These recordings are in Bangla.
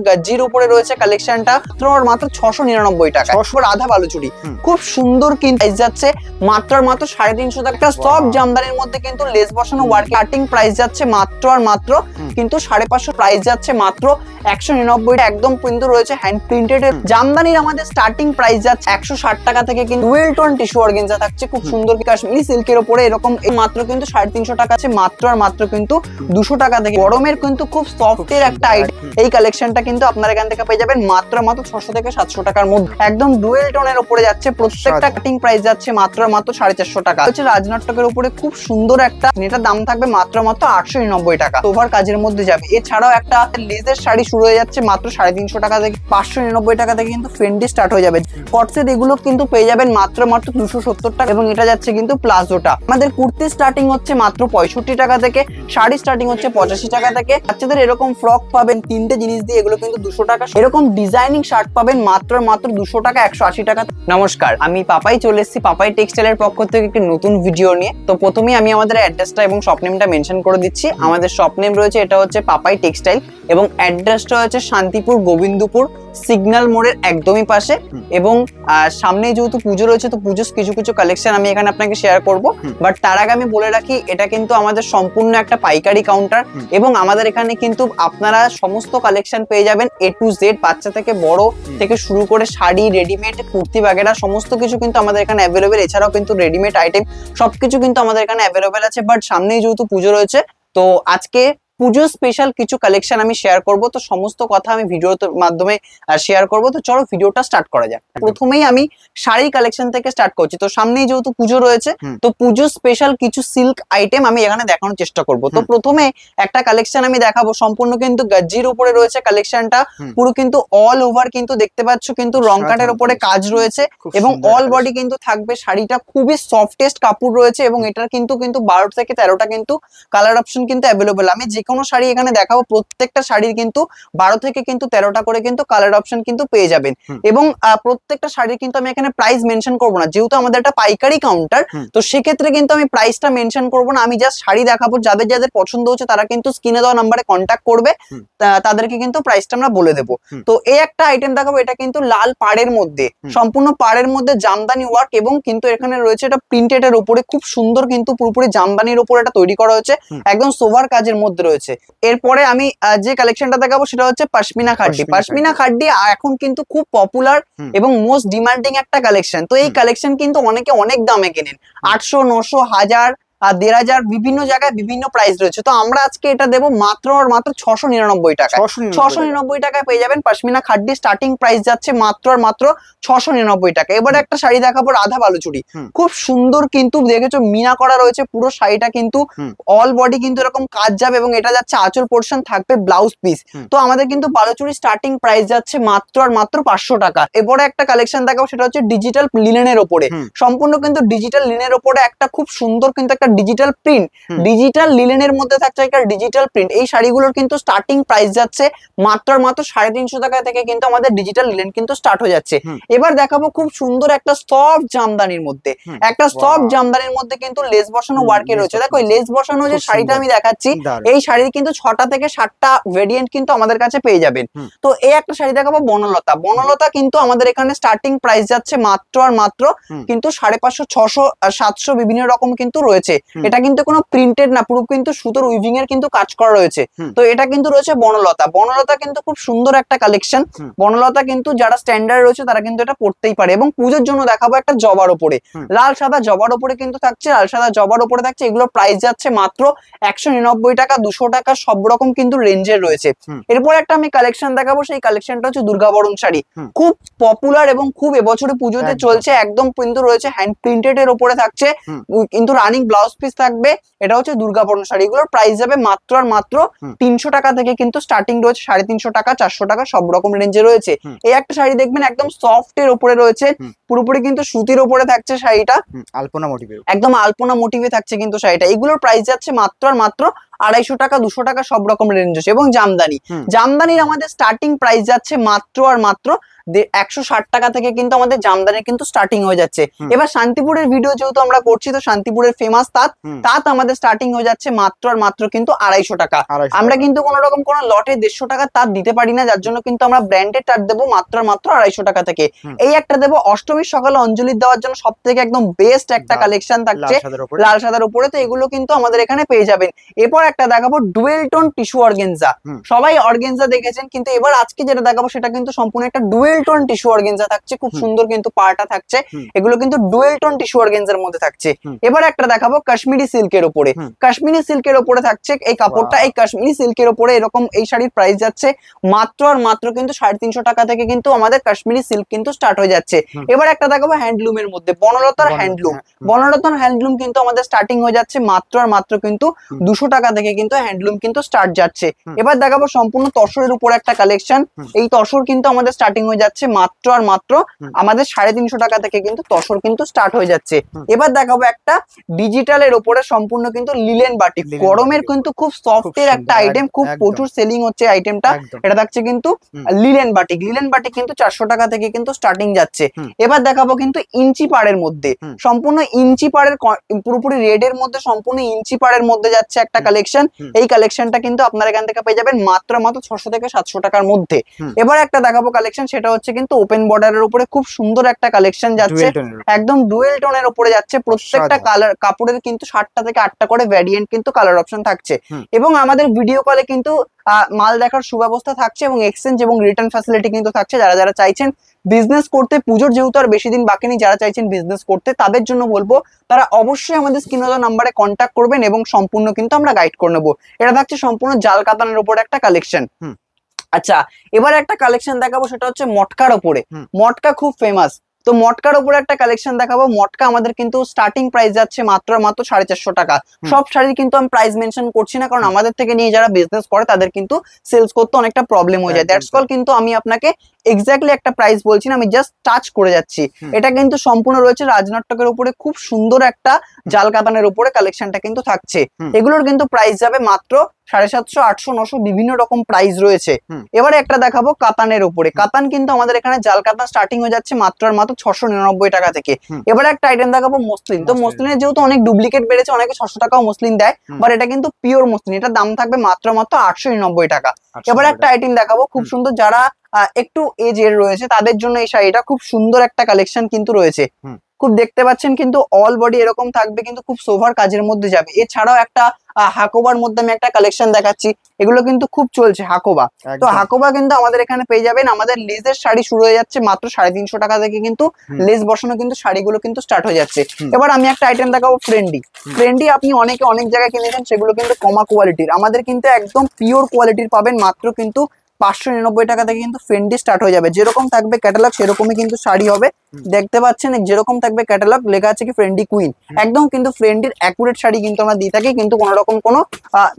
গজ্জির উপরে রয়েছে কালেকশনটা মাত্র 699 টাকা। 600 আধা বালুচুরি খুব সুন্দর কিন্তু প্রাইস যাচ্ছে মাত্র 350 টাকা। সব জামদানির মধ্যে কিন্তু লেস বসানো ওয়ার্ক কাটিং প্রাইস যাচ্ছে মাত্র কিন্তু 550 প্রাইস যাচ্ছে মাত্র 199 একদম কিন্তু রয়েছে হ্যান্ড প্রিন্টেড জামদানির আমাদের স্টার্টিং প্রাইস যাচ্ছে 160 টাকা থেকে কিন্তু ডুয়েল টোন টিস্যু অর্গানজা থাকছে খুব সুন্দর কাশ্মীরি সিল্কের উপরে এরকম মাত্র কিন্তু 350 টাকা আছে মাত্র কিন্তু 200 টাকা থেকে গরমের কিন্তু খুব সফট এর একটা আইটেম। এই কালেকশনটা কিন্তু আপনারা এখান থেকে পেয়ে যাবেন মাত্র 600 থেকে 700 টাকার মধ্যে একদম ডুয়েল টোনের উপরে যাচ্ছে প্রত্যেকটা কাটিং প্রাইস যাচ্ছে মাত্র 450 টাকা। হচ্ছে রাজনাটকের উপরে খুব সুন্দর একটা এটার দাম থাকবে মাত্র 899 টাকা ওভার কাজের মধ্যে যাবে। এছাড়াও একটা লেজের শাড়ি শুরু হয়ে যাচ্ছে মাত্র 350 টাকা থেকে 599 টাকা থেকে কিন্তু ফেন্ডি স্টার্ট হয়ে যাবে। কটসেট এগুলো কিন্তু পেয়ে যাবেন মাত্র 270 টাকা এবং এটা যাচ্ছে কিন্তু প্লাজোটা। আমাদের কুর্তি স্টার্টিং হচ্ছে মাত্র 65 টাকা থেকে, শাড়ি স্টার্টিং হচ্ছে 85 টাকা থেকে। বাচ্চাদের এরকম ফ্রক পাবেন তিনটে জিনিস দিয়ে এগুলো কিন্তু 200 টাকা। এরকম ডিজাইনিং শার্ট পাবেন মাত্র 200 টাকা 180 টাকা। নমস্কার, আমি পাপাই চলে এসেছি পাপাই টেক্সটাইলের পক্ষ থেকে একটি নতুন ভিডিও নিয়ে। তো প্রথমেই আমি আমাদের অ্যাড্রেসটা এবং শপ নেমটা মেনশন করে দিচ্ছি। আমাদের শপ নেম রয়েছে এটা হচ্ছে পাপাই টেক্সটাইল এবং অ্যাড্রেসটা হচ্ছে শান্তিপুর গোবিন্দপুর সিগন্যাল মোড়ের একদমই পাশে। এবং সামনে যেহেতু পুজো রয়েছে তো পুজোর কিছু কালেকশন আমি এখানে আপনাকে শেয়ার করব। বাট তার আগে আমি বলে রাখি এটা কিন্তু আমাদের সম্পূর্ণ একটা পাইকারি কাউন্টার এবং আমাদের এখানে কিন্তু আপনারা সমস্ত কালেকশন পেয়ে যাবেন A to Z, বাচ্চা থেকে বড় থেকে শুরু করে শাড়ি, রেডিমেড, কুর্তি বাগেরা সমস্ত কিছু কিন্তু আমাদের এখানে অ্যাভেলেবেল। এছাড়াও কিন্তু রেডিমেড আইটেম সবকিছু কিন্তু আমাদের এখানে অ্যাভেলেবেল আছে। বাট সামনেই যেহেতু পুজো রয়েছে তো আজকে পুজো স্পেশাল কিছু কালেকশন আমি শেয়ার করব। তো সমস্ত কথা আমি ভিডিওর মাধ্যমে শেয়ার করব। তো চলো ভিডিওটা স্টার্ট করা যাক। প্রথমেই আমি শাড়ি কালেকশন থেকে স্টার্ট করছি। তো সামনেই যেহেতু পুজো রয়েছে তো পুজো স্পেশাল কিছু সিল্ক আইটেম আমি এখানে দেখানোর চেষ্টা করব। তো প্রথমে একটা কালেকশন আমি দেখাবো সম্পূর্ণ কিন্তু গজ্জির উপরে রয়েছে কালেকশনটা পুরো কিন্তু অল ওভার কিন্তু দেখতে পাচ্ছ কিন্তু রং কাটের উপরে কাজ রয়েছে এবং অল বডি কিন্তু থাকবে। শাড়িটা খুবই সফটেস্ট কাপড় রয়েছে এবং এটার কিন্তু 12 থেকে 13টা কিন্তু কালার অপশন কিন্তু অ্যাভেলেবেল। আমি কোনো শাড়ি এখানে দেখাবো প্রত্যেকটা শাড়ির কিন্তু 12 থেকে কিন্তু 13টা করে কিন্তু কালার অপশন কিন্তু পেয়ে যাবেন এবং প্রত্যেকটা শাড়ির কিন্তু আমি এখানে প্রাইস মেনশন করব না যেহেতু আমাদের একটা পাইকারি কাউন্টার। তো সেক্ষেত্রে কিন্তু আমি প্রাইসটা মেনশন করব না, আমি জাস্ট শাড়ি দেখাবো। যাদের যাদের পছন্দ হচ্ছে তারা কিন্তু স্ক্রিনে দেওয়া নাম্বারে কন্ট্যাক্ট করবে, তাদেরকে কিন্তু প্রাইসটা আমরা বলে দেবো। তো এই একটা আইটেম দেখাবো, এটা কিন্তু লাল পাড়ের মধ্যে সম্পূর্ণ পাড়ের মধ্যে জামদানি ওয়ার্ক এবং কিন্তু এখানে রয়েছে এটা প্রিন্টেড এর উপরে খুব সুন্দর কিন্তু পুরোপুরি জামদানির উপরে এটা তৈরি করা হয়েছে একদম সোভার কাজের মধ্যে রয়েছে। এরপরে আমি যে কালেকশনটা দেখাবো সেটা হচ্ছে পশমিনা খাড্ডি। পশমিনা খাড্ডি এখন কিন্তু খুব পপুলার এবং মোস্ট ডিমান্ডিং একটা কালেকশন। তো এই কালেকশন কিন্তু অনেকে অনেক দামে কেনেন, 800, 900, 1000 আর 1500 বিভিন্ন জায়গায় বিভিন্ন প্রাইস রয়েছে। তো আমরা আজকে এটা দেবো মাত্র 699 টাকা। 699 টাকায় পেয়ে যাবেন পশমিনা খাড্ডি। স্টার্টিং প্রাইস যাচ্ছে মাত্র 699 টাকা। এবারে একটা শাড়ি দেখাবো রাধা বালুচুরি, খুব সুন্দর কিন্তু দেখেছো মিনা করা রয়েছে পুরো শাড়িটা কিন্তু অল বডি কিন্তু এরকম কাজ যাবে এবং এটা যাচ্ছে আঁচল পোর্শন থাকবে ব্লাউজ পিস। তো আমাদের কিন্তু বালুচুরি স্টার্টিং প্রাইস যাচ্ছে মাত্র 500 টাকা। এবারে একটা কালেকশন দেখাবো সেটা হচ্ছে ডিজিটাল লিনেনের উপরে, সম্পূর্ণ কিন্তু ডিজিটাল লিনেনের উপরে একটা খুব সুন্দর কিন্তু একটা ডিজিটাল প্রিন্ট, ডিজিটাল লিনেনের মধ্যে থাকছে একটা ডিজিটাল প্রিন্ট। এই শাড়িগুলোর কিন্তু স্টার্টিং প্রাইস যাচ্ছে মাত্র 350 টাকা থেকে কিন্তু আমাদের ডিজিটাল লিনেন কিন্তু স্টার্ট হয়ে যাচ্ছে। এবার দেখাবো খুব সুন্দর একটা সফট জামদানির মধ্যে, একটা সফট জামদানির মধ্যে কিন্তু লেস বসানো ওয়ার্কে রয়েছে। দেখো এই লেস বসানো যে শাড়িটা আমি দেখাচ্ছি এই শাড়ির কিন্তু 6টা থেকে 7টা ভেরিয়েন্ট কিন্তু আমাদের কাছে পেয়ে যাবেন। তো এই একটা শাড়ি দেখাবো বনলতা। বনলতা কিন্তু আমাদের এখানে স্টার্টিং প্রাইস যাচ্ছে মাত্র কিন্তু 550, 600, 700 বিভিন্ন রকম কিন্তু রয়েছে। এটা কিন্তু কোনো প্রিন্টেড না, পুরো কিন্তু সুতোর উইভিং এর কিন্তু কাজ করা রয়েছে। তো এটা কিন্তু রয়েছে বনলতা। বনলতা কিন্তু খুব সুন্দর একটা কালেকশন। বনলতা কিন্তু যারা স্ট্যান্ডার্ড রয়েছে তারা কিন্তু এটা পড়তেই পারে। এবং পুজোর জন্য দেখাবো একটা জবার উপরে, লাল সাদা জবার উপরে কিন্তু থাকছে, লাল সাদা জবার উপরে থাকছে। এগুলো প্রাইস যাচ্ছে মাত্র 199 টাকা, 200 টাকা, সব রকম কিন্তু রেঞ্জের রয়েছে। এরপর একটা আমি কালেকশন দেখাবো, সেই কালেকশনটা হচ্ছে দুর্গাবরণ শাড়ি, খুব পপুলার এবং খুব এবছরে পুজোতে চলছে। একদম কিন্তু রয়েছে হ্যান্ড প্রিন্টেড এর উপরে থাকছে কিন্তু রানিং ব্লাউজ পিস থাকবে। এটা হচ্ছে দুর্গাবরণ শাড়ি। এগুলোর প্রাইস যাবে মাত্র 300 টাকা থেকে কিন্তু স্টার্টিং রয়েছে 350 টাকা, 400 টাকা, সব রকম রেঞ্জে রয়েছে। এই একটা শাড়ি দেখবেন একদম সফট এর উপরে রয়েছে, পুরোপুরি কিন্তু সুতির উপরে থাকছে শাড়িটা, আলপনা মোটিভে, একদম আলপনা মোটিভে থাকছে কিন্তু শাড়িটা। এগুলোর প্রাইস যাচ্ছে মাত্র 250 টাকা 200 টাকা সব রকম রেঞ্জ আছে। এবং জামদানি, জামদানির আমাদের স্টার্টিং প্রাইস যাচ্ছে মাত্র আর মাত্র 160 টাকা থেকে কিন্তু আমাদের জামদানির কিন্তু স্টার্টিং হয়ে যাচ্ছে। এবার শান্তিপুরের ভিডিও যেহেতু আমরা করছি, তো শান্তিপুরের ফেমাস তাঁত আমাদের স্টার্টিং হয়ে যাচ্ছে মাত্র আর মাত্র কিন্তু 250 টাকা। আমরা কিন্তু কোনো রকম কোনো লটে 150 টাকা তাঁত দিতে পারি না, যার জন্য কিন্তু আমরা ব্র্যান্ডেড তাঁত দেবো মাত্র আর মাত্র 250 টাকা থেকে। এই একটা দেবো অষ্টমীর সকালে অঞ্জলি দেওয়ার জন্য সব থেকে একদম বেস্ট একটা কালেকশন থাকছে লাল সাদার উপরে। তো এগুলো কিন্তু আমাদের এখানে পেয়ে যাবেন। এরপর একটা দেখাবো ডুয়েল টোন টিস্যু অর্গানজা। সবাই অর্গানজা দেখেছেন, কিন্তু এবার আজকে যেটা দেখাবো সেটা কিন্তু সম্পূর্ণ একটা ডুয়েল টোন টিস্যু অর্গানজা থাকছে। খুব সুন্দর কিন্তু পাড়টা থাকছে, এগুলো কিন্তু ডুয়েল টোন টিস্যু অর্গানজার মধ্যে থাকছে। এবার একটা দেখাবো কাশ্মীরি সিল্কের উপরে। কাশ্মীরি সিল্কের উপরে থাকছে এই কাপড়টা। এই কাশ্মীরি সিল্কের উপরে এরকম এই শাড়ির প্রাইস যাচ্ছে মাত্র আর মাত্র কিন্তু 350 টাকা থেকে কিন্তু আমাদের কাশ্মীরি সিল্ক কিন্তু স্টার্ট হয়ে যাচ্ছে। এবার একটা দেখাবো হ্যান্ডলুমের মধ্যে বনলতার হ্যান্ডলুম। বনলতার হ্যান্ডলুম কিন্তু আমাদের স্টার্টিং হয়ে যাচ্ছে মাত্র আর মাত্র কিন্তু 200 টাকা থেকে কিন্তু হ্যান্ডলুম কিন্তু স্টার্ট যাচ্ছে। এবার দেখাবো সম্পূর্ণ তসরের উপর একটা কালেকশন। এই তসর কিন্তু আমাদের স্টার্টিং হয়ে যাচ্ছে মাত্র আর মাত্র আমাদের 350 টাকা থেকে কিন্তু তসর কিন্তু স্টার্ট হয়ে যাচ্ছে। এবার দেখাবো একটা ডিজিটালের উপরে সম্পূর্ণ কিন্তু লিলেন বাটিক। গরমের কিন্তু খুব সফট এর একটা আইটেম, খুব প্রচুর সেলিং হচ্ছে আইটেমটা। এটা থাকছে কিন্তু লিলেন বাটিক। লিলেন বাটিক কিন্তু 400 টাকা থেকে কিন্তু স্টার্টিং যাচ্ছে। এবার দেখাবো কিন্তু ইঞ্চি পাড়ের মধ্যে সম্পূর্ণ ইঞ্চি পাড়ের পুরোপুরি রেড এর মধ্যে সম্পূর্ণ ইঞ্চি পাড়ের মধ্যে যাচ্ছে একটা কালেকশন। এই কালেকশনটা কিন্তু আপনারা এখান থেকে পেয়ে যাবেন মাত্র 600 থেকে 700 টাকার মধ্যে। এবার একটা দেখাবো কালেকশন, সেটা হচ্ছে কিন্তু ওপেন বর্ডারের উপরে খুব সুন্দর একটা কালেকশন যাচ্ছে, একদম ডুয়েল টোনের উপরে যাচ্ছে। প্রত্যেকটা কালার কাপড়ের কিন্তু 7টা থেকে 8টা করে ভ্যারিয়েন্ট কিন্তু কালার অপশন থাকছে। এবং আমাদের ভিডিও কলে কিন্তু মাল দেখার সুব্যবস্থা থাকছে এবং এক্সচেঞ্জ এবং রিটার্ন ফ্যাসিলিটি কিন্তু থাকছে। যারা যারা চাইছেন বিজনেস করতে, পুজোর যেহেতু আর বেশি দিন বাকি নেই, যারা চাইছেন বিজনেস করতে তাদের জন্য বলবো তারা অবশ্যই আমাদের স্ক্রিনে দেওয়া নাম্বারে কন্ট্যাক্ট করবেন এবং সম্পূর্ণ কিন্তু আমরা গাইড করে নেবো। এটা থাকছে সম্পূর্ণ জাল কাতানের উপর একটা কালেকশন। আচ্ছা, এবার একটা কালেকশন দেখাবো, সেটা হচ্ছে মটকার ওপরে। মটকা খুব ফেমাস, তো মটকার উপরে একটা কালেকশন দেখাবো। মটকা আমাদের কিন্তু স্টার্টিং প্রাইস যাচ্ছে মাত্র 450 টাকা। সব শাড়ির কিন্তু আমি প্রাইস মেনশন করছি না, কারণ আমাদের থেকে নিয়ে যারা বিজনেস করে তাদের কিন্তু সেলস করতে অনেকটা প্রবলেম হয়ে যায়। দ্যাটস কল কিন্তু আমি আপনাকে এক্স্যাক্টলি একটা প্রাইস বলছি না, আমি জাস্ট টাচ করে যাচ্ছি। এটা কিন্তু সম্পূর্ণ রয়েছে রাজনাটকের উপরে, খুব সুন্দর একটা জাল কাতানের উপরে কালেকশনটা কিন্তু থাকছে। এগুলোর কিন্তু প্রাইস যাবে মাত্র 750, 800, 900 বিভিন্ন রকম প্রাইস রয়েছে। এবারে একটা দেখাবো কাতানের উপরে। কাতান কিন্তু আমাদের এখানে জাল কাতান স্টার্টিং হয়ে যাচ্ছে মাত্র আর মাত্র 699 টাকা থেকে। এবারে একটা আইটেম দেখাবো মসলিন। তো মসলিনের যেহেতু অনেক ডুপ্লিকেট বেড়েছে, অনেকে 600 টাকাও মসলিন দেয়, বাট এটা কিন্তু পিওর মসলিন। এটার দাম থাকবে মাত্র 890 টাকা। এবারে একটা আইটেম দেখাবো খুব সুন্দর, যারা একটু এজ এর রয়েছে তাদের জন্য এই শাড়িটা খুব সুন্দর একটা কালেকশন কিন্তু রয়েছে। খুব দেখতে পাচ্ছেন কিন্তু অল বডি এরকম থাকবে, কিন্তু খুব সোভার কাজের মধ্যে যাবে। এছাড়াও একটা হাকোবার মধ্যে আমি একটা কালেকশন দেখাচ্ছি, এগুলো কিন্তু খুব চলছে হাকোবা। তো হাকোবা কিন্তু আমাদের এখানে পেয়ে যাবেন। আমাদের লেজের শাড়ি শুরু হয়ে যাচ্ছে মাত্র 350 টাকা থেকে, কিন্তু লেজ বসানো কিন্তু শাড়িগুলো কিন্তু স্টার্ট হয়ে যাচ্ছে। এবার আমি একটা আইটেম দেখাবো ফ্রেন্ডি। ফ্রেন্ডি আপনি অনেকে অনেক জায়গায় কিনেছেন, সেগুলো কিন্তু কমা কোয়ালিটির, আমাদের কিন্তু একদম পিওর কোয়ালিটির পাবেন মাত্র কিন্তু 599 টাকা থেকে কিন্তু ফ্রেন্ডি স্টার্ট হয়ে যাবে। যেরকম থাকবে ক্যাটালগ সেরকমই কিন্তু শাড়ি হবে। দেখতে পাচ্ছেন যেরকম থাকবে ক্যাটালগ, লেখা আছে কি ফ্রেন্ডি কুইন। একদম কিন্তু ফ্রেন্ডির অ্যাকুরেট শাড়ি কিন্তু আমরা দিয়ে থাকি, কিন্তু কোনো রকম কোনো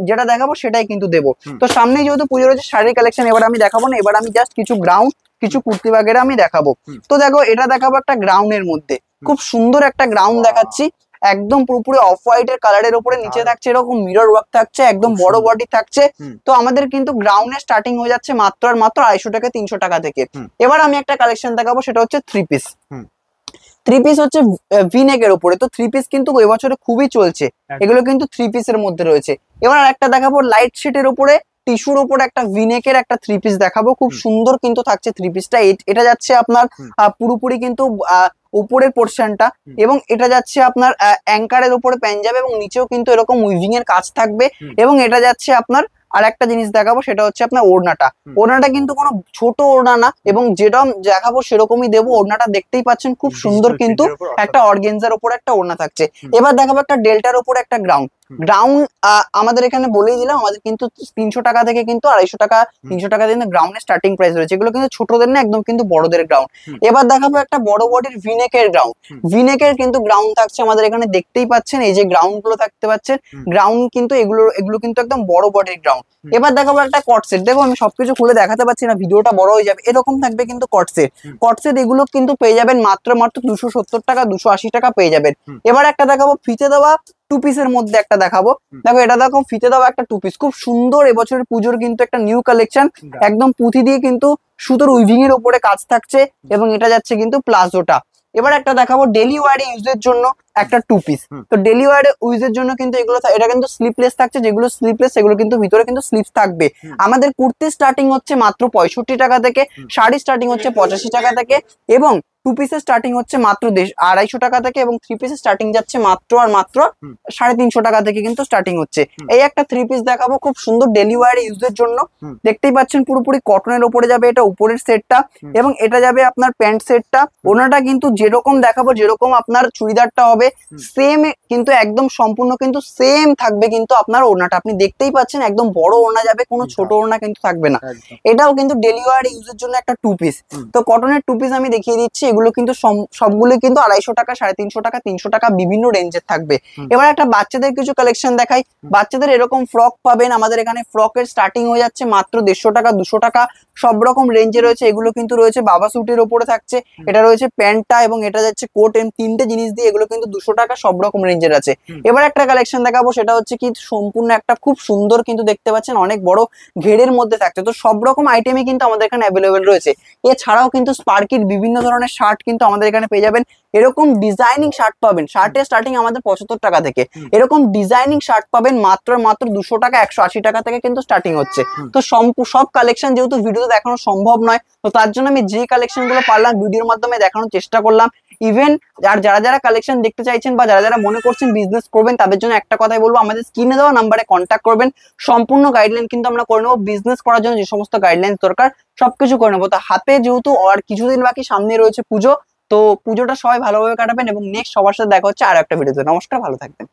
যেটা দেখাবো সেটাই কিন্তু দেবো। তো সামনে যেহেতু পুজো রয়েছে শাড়ির কালেকশন এবার আমি দেখাবো না, এবার আমি জাস্ট কিছু গ্রাউন্ড কিছু কুর্তি বাগেরা আমি দেখাবো। তো দেখো এটা দেখাবো একটা গ্রাউন্ডের মধ্যে, খুব সুন্দর একটা গ্রাউন্ড দেখাচ্ছি, একদম পুরোপুরি অফ হোয়াইট এর কালারের উপরে, নিচে থাকছে এরকম মিরর ওয়ার্ক থাকছে, একদম বড় বডি থাকছে। তো আমাদের কিন্তু গ্রাউন্ডের স্টার্টিং হয়ে যাচ্ছে মাত্র আর মাত্র 250 টাকা 300 টাকা থেকে। এবার আমি একটা কালেকশন দেখাবো, সেটা হচ্ছে 3 পিস। 3 পিস হচ্ছে ভিনেকের উপরে। তো 3 পিস কিন্তু এবছরে খুবই চলছে, এগুলো কিন্তু 3 পিসের মধ্যে রয়েছে। এবার একটা দেখাবো লাইট শেডের উপরে, টিস্যুর উপরে একটা ভিনেকের একটা 3 পিস দেখাবো। খুব সুন্দর কিন্তু থাকছে 3 পিসটা। এটা যাচ্ছে আপনার পুরোপুরি কিন্তু উপরের পোর্শনটা, এবং এটা যাচ্ছে আপনার অ্যাঙ্কারের উপরে পাঞ্জাবি, এবং নিচেও কিন্তু এরকম উইভিং এর কাজ থাকবে। এবং এটা যাচ্ছে আপনার আর একটা জিনিস দেখাবো, সেটা হচ্ছে আপনার ওড়নাটা। ওড়নাটা কিন্তু কোনো ছোট ওড়না না, এবং যেটা দেখাবো সেরকমই দেবো। ওড়নাটা দেখতেই পাচ্ছেন খুব সুন্দর কিন্তু একটা অর্গেনজার উপরে একটা ওড়না থাকছে। এবার দেখাবো একটা ডেল্টার উপরে একটা গ্রাউন্ড। গ্রাউন্ড আমাদের এখানে বলেই দিলাম, আমাদের কিন্তু 300 টাকা থেকে কিন্তু 250 টাকা 300 টাকা কিন্তু গ্রাউন্ডের স্টার্টিং প্রাইস রয়েছে। এগুলো কিন্তু ছোটদের না, একদম কিন্তু বড়দের গ্রাউন্ড। এবার দেখাবো একটা বড় বডির ভিনেকের গ্রাউন্ড। ভিনেকের কিন্তু গ্রাউন্ড থাকছে আমাদের এখানে, দেখতেই পাচ্ছেন এই যে গ্রাউন্ড গুলো থাকতে পাচ্ছেন। গ্রাউন্ড কিন্তু এগুলো কিন্তু একদম বড় বডির গ্রাউন্ড। এবার দেখাবো একটা কটসেট। দেখো আমি সবকিছু খুলে দেখাতে পাচ্ছি না, ভিডিওটা বড় হয়ে যাবে। এরকম থাকবে কিন্তু কটসেট। কটসেট এগুলো কিন্তু পেয়ে যাবেন মাত্র 270 টাকা 280 টাকা পেয়ে যাবেন। এবার একটা দেখাবো ফিতে দেওয়া টু পিসের মধ্যে একটা দেখাবো। দেখো এটা দেখো ফিতে দেওয়া একটা টু পিস, খুব সুন্দর এবছরের পুজোর কিন্তু একটা নিউ কালেকশন, একদম পুঁথি দিয়ে কিন্তু সুতোর উইভিং এর উপরে কাজ থাকছে এবং এটা যাচ্ছে কিন্তু প্লাজোটা। এবার একটা দেখাবো ডেলি ওয়ারে ইউজের জন্য একটা টু পিস। তো ডেলি ওয়ারে ইউজের জন্য কিন্তু এগুলো এটা কিন্তু স্লিপলেস থাকছে, যেগুলো স্লিপলেস সেগুলো কিন্তু ভিতরে কিন্তু স্লিপস থাকবে। আমাদের কুর্তি স্টার্টিং হচ্ছে মাত্র 65 টাকা থেকে, শাড়ি স্টার্টিং হচ্ছে 85 টাকা থেকে, এবং টু পিসের স্টার্টিং হচ্ছে মাত্র 250 টাকা থেকে, এবং থ্রি পিসের স্টার্টিং যাচ্ছে মাত্র আর মাত্র 350 টাকা থেকে কিন্তু স্টার্টিং হচ্ছে। এই একটা থ্রি পিস দেখাবো খুব সুন্দর ডেলি ওয়ারে ইউজের জন্য। দেখতেই পাচ্ছেন পুরোপুরি কটনের উপরে যাবে এটা উপরের সেটটা, এবং এটা যাবে আপনার প্যান্ট সেটটা। ওনাটা কিন্তু যেরকম দেখাবো, যেরকম আপনার চুড়িদারটা হবে সেম কিন্তু একদম সম্পূর্ণ কিন্তু সেম থাকবে কিন্তু আপনার ওড়নাটা। আপনি দেখতেই পাচ্ছেন একদম বড় ওড়না যাবে, কোনো ছোট ওড়না কিন্তু থাকবে না। এটাও কিন্তু ডেলি ওয়ার ইউজের জন্য একটা টু পিস। তো কটনের টু পিস আমি দেখিয়ে দিচ্ছি, এগুলো কিন্তু সবগুলো কিন্তু 250 টাকা, 350 টাকা, 300 টাকা বিভিন্ন রেঞ্জের থাকবে। এবার একটা বাচ্চাদের কিছু কালেকশন দেখাই। বাচ্চাদের এরকম ফ্রক পাবেন আমাদের এখানে, ফ্রকের স্টার্টিং হয়ে যাচ্ছে মাত্র 150 টাকা, 200 টাকা, সব রকম রেঞ্জে রয়েছে। এগুলো কিন্তু রয়েছে বাবা স্যুটের উপরে থাকছে, এটা রয়েছে প্যান্টটা এবং এটা যাচ্ছে কোট, এন্ড তিনটে জিনিস দিয়ে এগুলো কিন্তু 200 টাকা, সব রকম রেঞ্জের আছে। এবার একটা কালেকশন দেখাবো, সেটা হচ্ছে কি সম্পূর্ণ একটা খুব সুন্দর কিন্তু দেখতে পাচ্ছেন অনেক বড় ঘেরের মধ্যে থাকছে। তো সব রকম আইটেমই কিন্তু আমাদের এখানে অ্যাভেলেবেল রয়েছে। এছাড়াও কিন্তু স্পার্কির বিভিন্ন ধরনের শার্ট কিন্তু আমাদের এখানে পেয়ে যাবেন। এরকম ডিজাইনিং শার্ট পাবেন, শার্টের স্টার্টিং আমাদের 75 টাকা থেকে, এরকম ডিজাইনিং শার্ট পাবেন মাত্র 200 টাকা, 180 টাকা থেকে কিন্তু স্টার্টিং হচ্ছে। তো সব কালেকশন যেহেতু ভিডিওতে দেখানো সম্ভব নয়, তো তার জন্য আমি যে কালেকশন গুলো পারলাম ভিডিওর মাধ্যমে দেখানোর চেষ্টা করলাম। ইভেন আর যারা কালেকশন দেখতে চাইছেন বা যারা মনে করছেন বিজনেস করবেন, তাদের জন্য একটা কথাই বলবো, আমাদের স্ক্রিনে দেওয়া নাম্বারে কন্ট্যাক্ট করবেন। সম্পূর্ণ গাইডলাইন কিন্তু আমরা করে নেবো। বিজনেস করার জন্য যে সমস্ত গাইডলাইন দরকার সবকিছু করে নেবো। তো হাতে যেহেতু আর কিছুদিন বাকি, সামনে রয়েছে পুজো, তো পুজোটা সবাই ভালোভাবে কাটাবেন, এবং নেক্সট সবার সাথে দেখা হচ্ছে আর একটা ভিডিওতে। নমস্কার, ভালো থাকবেন।